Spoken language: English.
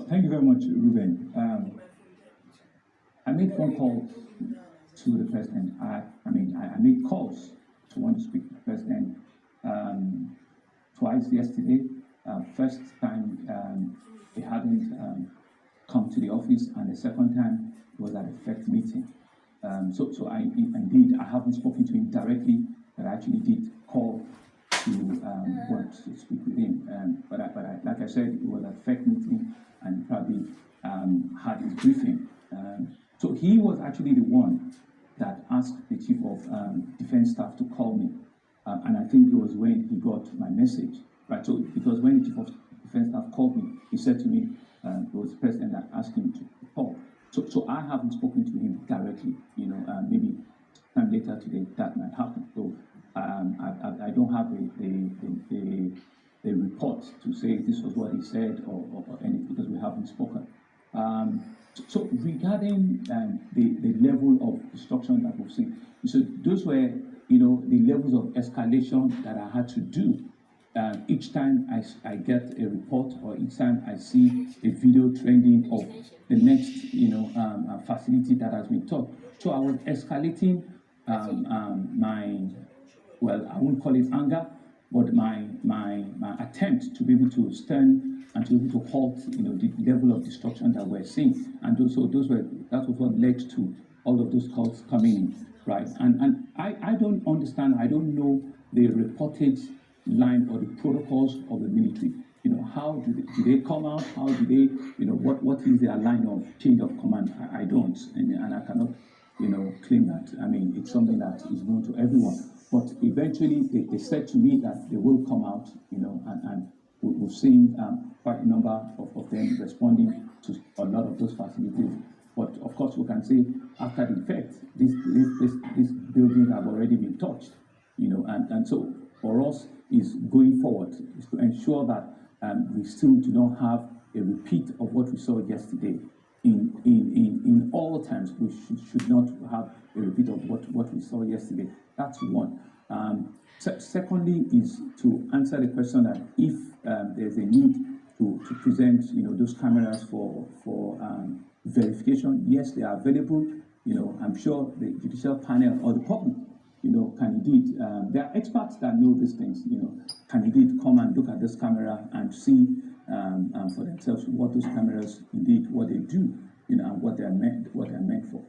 Thank you very much, Ruben. I made phone calls to the president. I made calls to want to speak to the president twice yesterday. First time they hadn't come to the office, and the second time was at a FECT meeting. So I haven't spoken to him directly, but I actually did call to want to speak with him. But like I said, it was a FECT meeting, and probably had his briefing. So he was actually the one that asked the Chief of Defense Staff to call me, and I think it was when he got my message, right? So because when the Chief of Defense Staff called me, he said to me, it was the president that asked him to call. So I haven't spoken to him directly. Maybe time later today that might happen. So I don't have a report to say this was what he said or anything, because we haven't spoken. So regarding the level of destruction that we've seen, so those were the levels of escalation that I had to do. Each time I get a report, or each time I see a video trending of the next facility that has been touched. So I was escalating I won't call it anger, but my attempt to be able to stand and to be able to halt the level of destruction that we're seeing. And that was what led to all of those calls coming in, right? And I don't understand, I don't know the reportage line or the protocols of the military. How do they come out? How do they, what is their line of change of command? I don't, and I cannot, claim that. I mean, it's something that is known to everyone. But eventually, they said to me that they will come out, and we've seen quite a number of them responding to a lot of those facilities. But of course, we can say after the effect, these buildings have already been touched, and so for us is going forward is to ensure that we still do not have a repeat of what we saw yesterday. In all times, we should not have a repeat of what we saw yesterday. That's one. Secondly, is to answer the question that if there's a need to present, those cameras for verification, yes, they are available. I'm sure the judicial panel or the public, can indeed, there are experts that know these things, can indeed come and look at this camera and see for themselves what those cameras indeed, what they do, and what they're meant for.